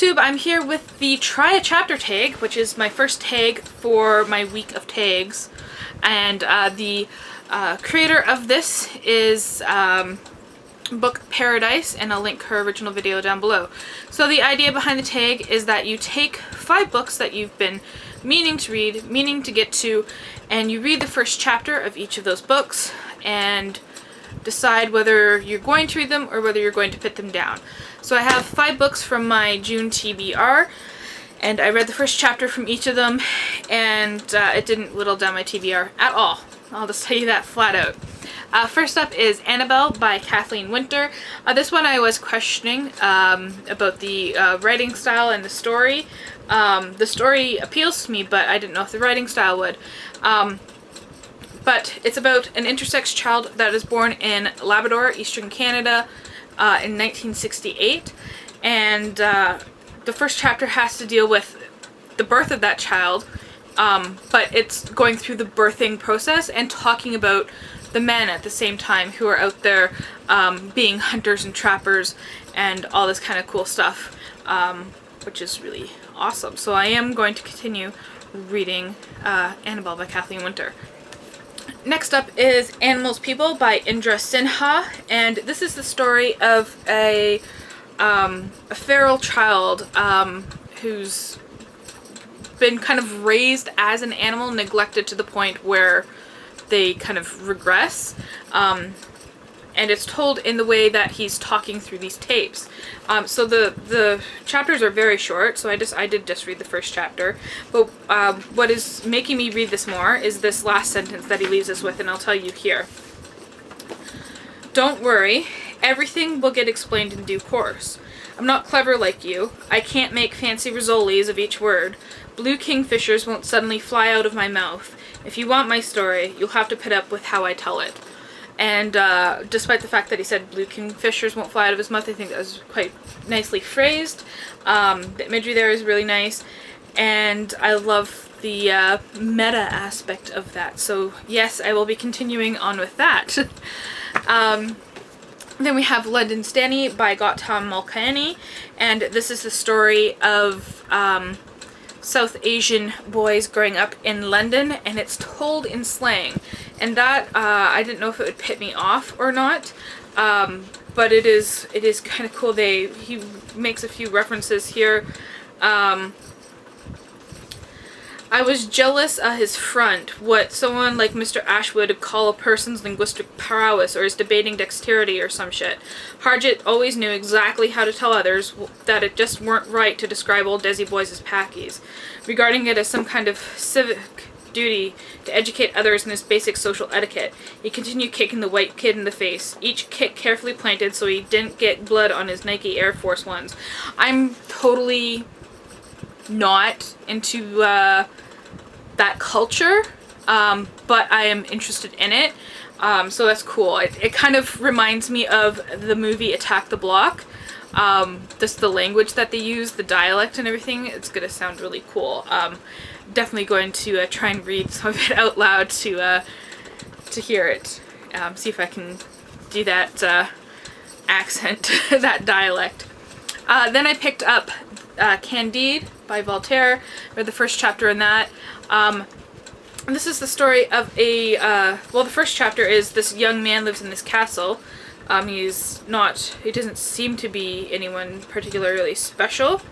Booktube. I'm here with the Try a Chapter tag, which is my first tag for my week of tags. And the creator of this is Book Paradise, and I'll link her original video down below. So the idea behind the tag is that you take 5 books that you've been meaning to read, meaning to get to, and you read the first chapter of each of those books and decide whether you're going to read them or whether you're going to put them down. So I have 5 books from my June TBR, and I read the first chapter from each of them, and it didn't whittle down my TBR at all. I'll just tell you that flat out. First up is Annabel by Kathleen Winter. This one I was questioning about the writing style and the story. The story appeals to me, but I didn't know if the writing style would. But it's about an intersex child that is born in Labrador, Eastern Canada, in 1968. And the first chapter has to deal with the birth of that child, but it's going through the birthing process and talking about the men at the same time who are out there being hunters and trappers and all this kind of cool stuff, which is really awesome. So I am going to continue reading Annabel by Kathleen Winter. Next up is Animals People by Indra Sinha, and this is the story of a feral child who's been kind of raised as an animal, neglected to the point where they kind of regress, and it's told in the way that he's talking through these tapes. So the chapters are very short, so I did just read the first chapter, but what is making me read this more is this last sentence that he leaves us with, and I'll tell you here. Don't worry, everything will get explained in due course. I'm not clever like you. I can't make fancy rissoles of each word. Blue kingfishers won't suddenly fly out of my mouth. If you want my story, you'll have to put up with how I tell it. And despite the fact that he said blue kingfishers won't fly out of his mouth, I think that was quite nicely phrased. The imagery there is really nice, and I love the meta aspect of that. So yes, I will be continuing on with that. Then we have London Stanny by Gautam Malkani, and this is the story of South Asian boys growing up in London, and it's told in slang. And that, I didn't know if it would pit me off or not, but it is kind of cool. He makes a few references here. I was jealous of his front, what someone like Mr. Ashwood would call a person's linguistic prowess or his debating dexterity or some shit. Harjit always knew exactly how to tell others that it just weren't right to describe old Desi boys as packies, regarding it as some kind of civic duty to educate others in this basic social etiquette. He continued kicking the white kid in the face, each kick carefully planted so he didn't get blood on his Nike Air Force Ones. I'm totally not into that culture, but I am interested in it, so that's cool. It kind of reminds me of the movie Attack the Block. Just the language that they use, the dialect and everything, it's gonna sound really cool. Definitely going to try and read some of it out loud to hear it. See if I can do that accent, that dialect. Then I picked up Candide by Voltaire. Read the first chapter in that. This is the story of a, well, the first chapter is this young man lives in this castle. He doesn't seem to be anyone particularly special,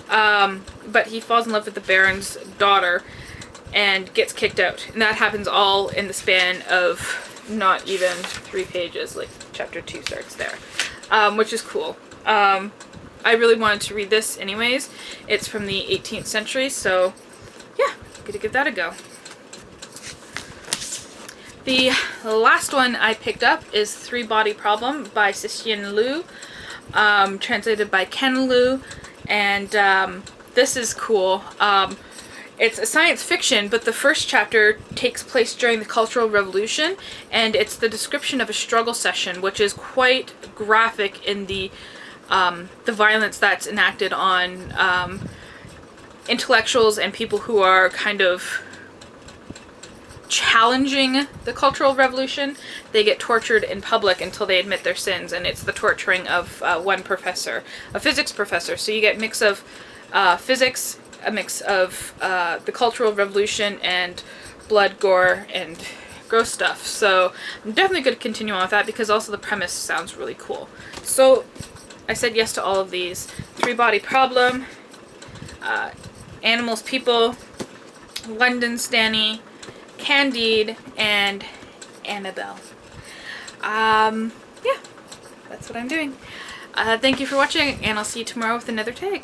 but he falls in love with the Baron's daughter and gets kicked out. And that happens all in the span of not even 3 pages, like chapter 2 starts there, which is cool. I really wanted to read this anyways. It's from the 18th century, so yeah, I'm gonna give that a go. The last one I picked up is Three Body Problem by Cixin Liu, translated by Ken Liu, and this is cool. It's a science fiction, but the first chapter takes place during the Cultural Revolution, and it's the description of a struggle session, which is quite graphic in the violence that's enacted on intellectuals and people who are kind of challenging the Cultural Revolution, they get tortured in public until they admit their sins, and it's the torturing of one professor, a physics professor. So you get a mix of physics, a mix of the Cultural Revolution, and blood, gore, and gross stuff. So I'm definitely going to continue on with that because also the premise sounds really cool. So I said yes to all of these. Three-Body Problem, Animals, People, London Stanny, Candide, and Annabel. Yeah, that's what I'm doing. Thank you for watching, and I'll see you tomorrow with another tag.